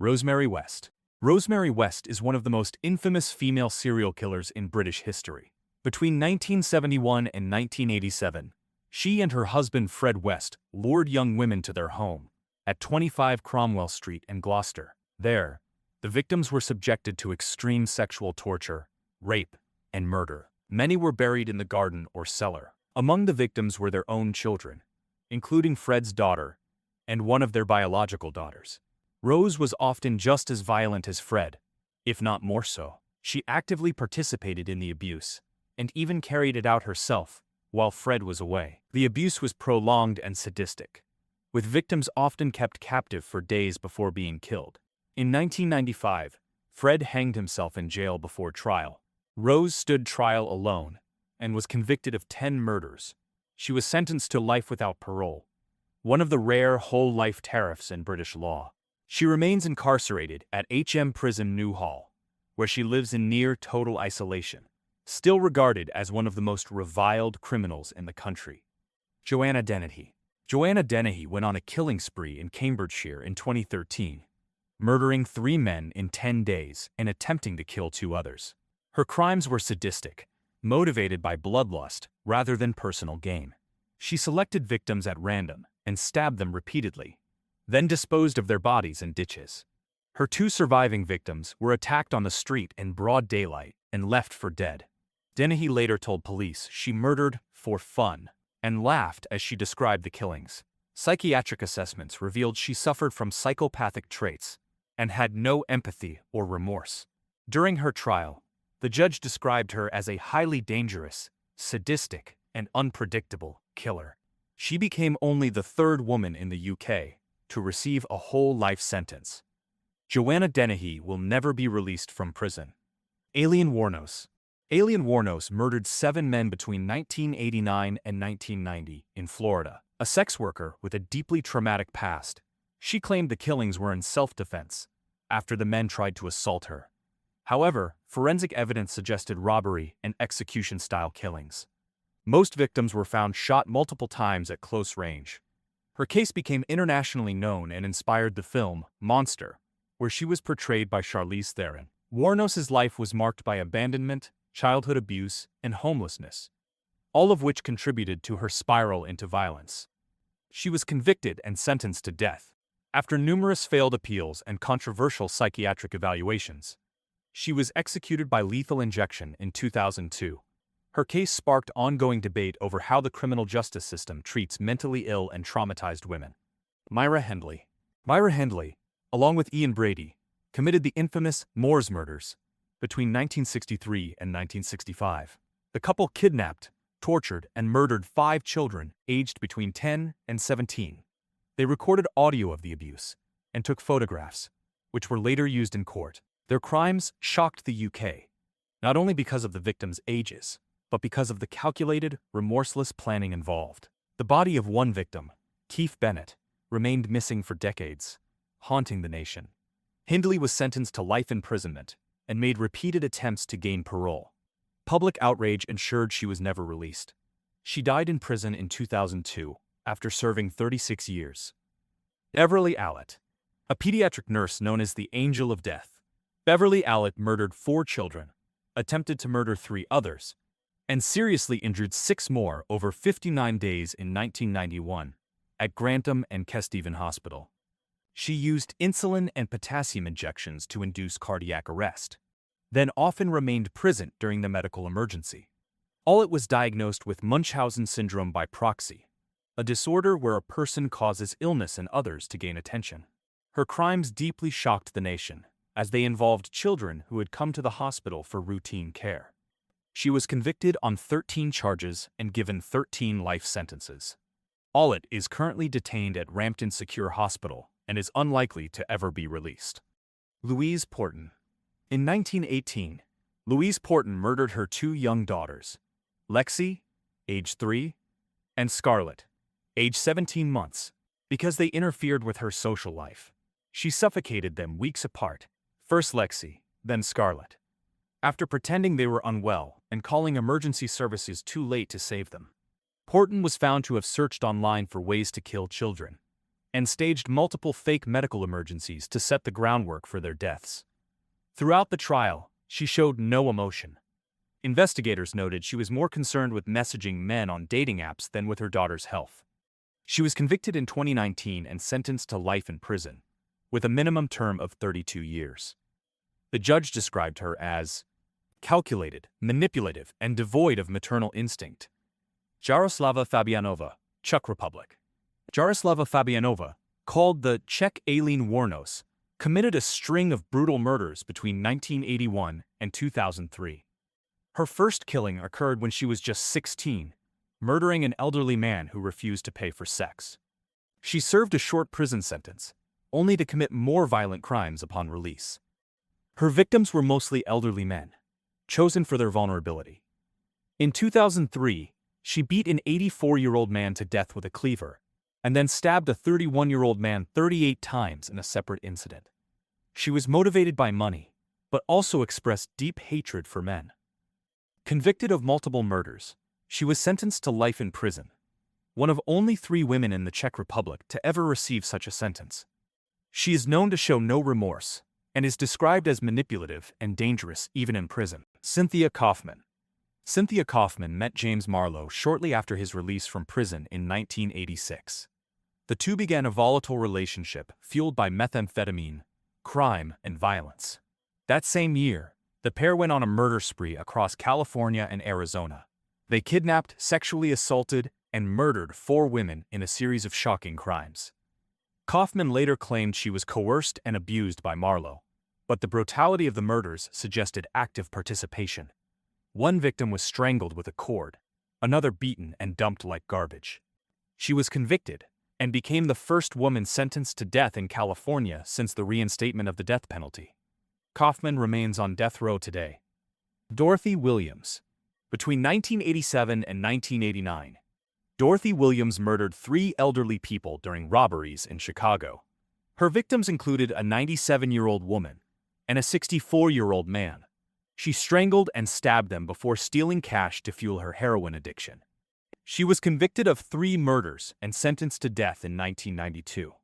Rosemary West. Rosemary West is one of the most infamous female serial killers in British history. Between 1971 and 1987, she and her husband Fred West lured young women to their home at 25 Cromwell Street in Gloucester. There, the victims were subjected to extreme sexual torture, rape, and murder. Many were buried in the garden or cellar. Among the victims were their own children, including Fred's daughter and one of their biological daughters. Rose was often just as violent as Fred, if not more so. She actively participated in the abuse, and even carried it out herself, while Fred was away. The abuse was prolonged and sadistic, with victims often kept captive for days before being killed. In 1995, Fred hanged himself in jail before trial. Rose stood trial alone, and was convicted of 10 murders. She was sentenced to life without parole, one of the rare whole-life tariffs in British law. She remains incarcerated at HM Prison Newhall, where she lives in near-total isolation, still regarded as one of the most reviled criminals in the country. Joanna Dennehy. Joanna Dennehy went on a killing spree in Cambridgeshire in 2013, murdering 3 men in 10 days and attempting to kill 2 others. Her crimes were sadistic, motivated by bloodlust rather than personal gain. She selected victims at random and stabbed them repeatedly, then disposed of their bodies in ditches. Her 2 surviving victims were attacked on the street in broad daylight and left for dead. Dennehy later told police she murdered for fun and laughed as she described the killings. Psychiatric assessments revealed she suffered from psychopathic traits and had no empathy or remorse. During her trial, the judge described her as a highly dangerous, sadistic, and unpredictable killer. She became only the 3rd woman in the UK to receive a whole life sentence. Joanna Dennehy will never be released from prison. Aileen Wuornos. Aileen Wuornos murdered 7 men between 1989 and 1990 in Florida. A sex worker with a deeply traumatic past, she claimed the killings were in self-defense after the men tried to assault her. However, forensic evidence suggested robbery and execution-style killings. Most victims were found shot multiple times at close range. Her case became internationally known and inspired the film Monster, where she was portrayed by Charlize Theron. Wuornos's life was marked by abandonment, childhood abuse, and homelessness, all of which contributed to her spiral into violence. She was convicted and sentenced to death. After numerous failed appeals and controversial psychiatric evaluations, she was executed by lethal injection in 2002. Her case sparked ongoing debate over how the criminal justice system treats mentally ill and traumatized women. Myra Hindley. Myra Hindley, along with Ian Brady, committed the infamous Moors murders between 1963 and 1965. The couple kidnapped, tortured, and murdered 5 children aged between 10 and 17. They recorded audio of the abuse and took photographs, which were later used in court. Their crimes shocked the UK, not only because of the victims' ages, but because of the calculated, remorseless planning involved. The body of one victim, Keith Bennett, remained missing for decades, haunting the nation. Hindley was sentenced to life imprisonment and made repeated attempts to gain parole. Public outrage ensured she was never released. She died in prison in 2002 after serving 36 years. Beverly Allett. A pediatric nurse known as the Angel of Death, Beverly Allett murdered 4 children, attempted to murder 3 others, and seriously injured 6 more over 59 days in 1991 at Grantham and Kesteven Hospital. She used insulin and potassium injections to induce cardiac arrest, then often remained present during the medical emergency. Allett was diagnosed with Munchausen syndrome by proxy, a disorder where a person causes illness in others to gain attention. Her crimes deeply shocked the nation, as they involved children who had come to the hospital for routine care. She was convicted on 13 charges and given 13 life sentences. Allett is currently detained at Rampton Secure Hospital and is unlikely to ever be released. Louise Porton. In 1918, Louise Porton murdered her 2 young daughters, Lexi, age 3, and Scarlett, age 17 months, because they interfered with her social life. She suffocated them weeks apart, first Lexi, then Scarlett, after pretending they were unwell and calling emergency services too late to save them. Porton was found to have searched online for ways to kill children, and staged multiple fake medical emergencies to set the groundwork for their deaths. Throughout the trial, she showed no emotion. Investigators noted she was more concerned with messaging men on dating apps than with her daughter's health. She was convicted in 2019 and sentenced to life in prison, with a minimum term of 32 years. The judge described her as calculated, manipulative, and devoid of maternal instinct. Jaroslava Fabianova, Czech Republic. Jaroslava Fabianova, called the Czech Aileen Wuornos, committed a string of brutal murders between 1981 and 2003. Her first killing occurred when she was just 16, murdering an elderly man who refused to pay for sex. She served a short prison sentence, only to commit more violent crimes upon release. Her victims were mostly elderly men, chosen for their vulnerability. In 2003, she beat an 84-year-old man to death with a cleaver, and then stabbed a 31-year-old man 38 times in a separate incident. She was motivated by money, but also expressed deep hatred for men. Convicted of multiple murders, she was sentenced to life in prison, one of only 3 women in the Czech Republic to ever receive such a sentence. She is known to show no remorse, and is described as manipulative and dangerous even in prison. Cynthia Kaufman. Cynthia Kaufman met James Marlowe shortly after his release from prison in 1986. The two began a volatile relationship fueled by methamphetamine, crime, and violence. That same year, the pair went on a murder spree across California and Arizona. They kidnapped, sexually assaulted, and murdered 4 women in a series of shocking crimes. Kaufman later claimed she was coerced and abused by Marlowe, but the brutality of the murders suggested active participation. One victim was strangled with a cord, another beaten and dumped like garbage. She was convicted and became the first woman sentenced to death in California since the reinstatement of the death penalty. Kaufman remains on death row today. Dorothy Williams. Between 1987 and 1989, Dorothy Williams murdered 3 elderly people during robberies in Chicago. Her victims included a 97-year-old woman and a 64-year-old man. She strangled and stabbed them before stealing cash to fuel her heroin addiction. She was convicted of 3 murders and sentenced to death in 1992.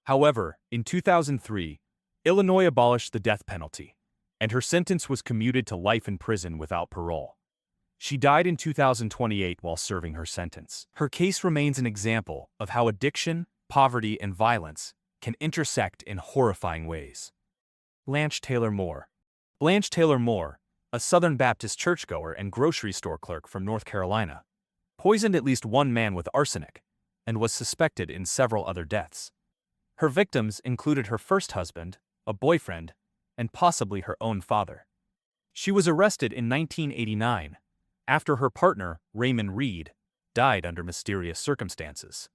However, in 2003, Illinois abolished the death penalty, and her sentence was commuted to life in prison without parole. She died in 2028 while serving her sentence. Her case remains an example of how addiction, poverty, and violence can intersect in horrifying ways. Blanche Taylor Moore. Blanche Taylor Moore, a Southern Baptist churchgoer and grocery store clerk from North Carolina, poisoned at least 1 man with arsenic and was suspected in several other deaths. Her victims included her first husband, a boyfriend, and possibly her own father. She was arrested in 1989 after her partner, Raymond Reed, died under mysterious circumstances.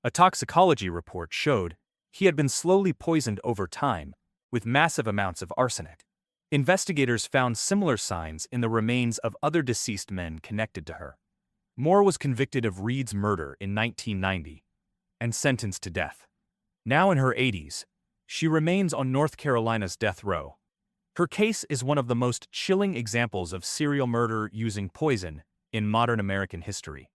A toxicology report showed he had been slowly poisoned over time with massive amounts of arsenic. Investigators found similar signs in the remains of other deceased men connected to her. Moore was convicted of Reed's murder in 1990 and sentenced to death. Now in her 80s, she remains on North Carolina's death row. Her case is one of the most chilling examples of serial murder using poison in modern American history.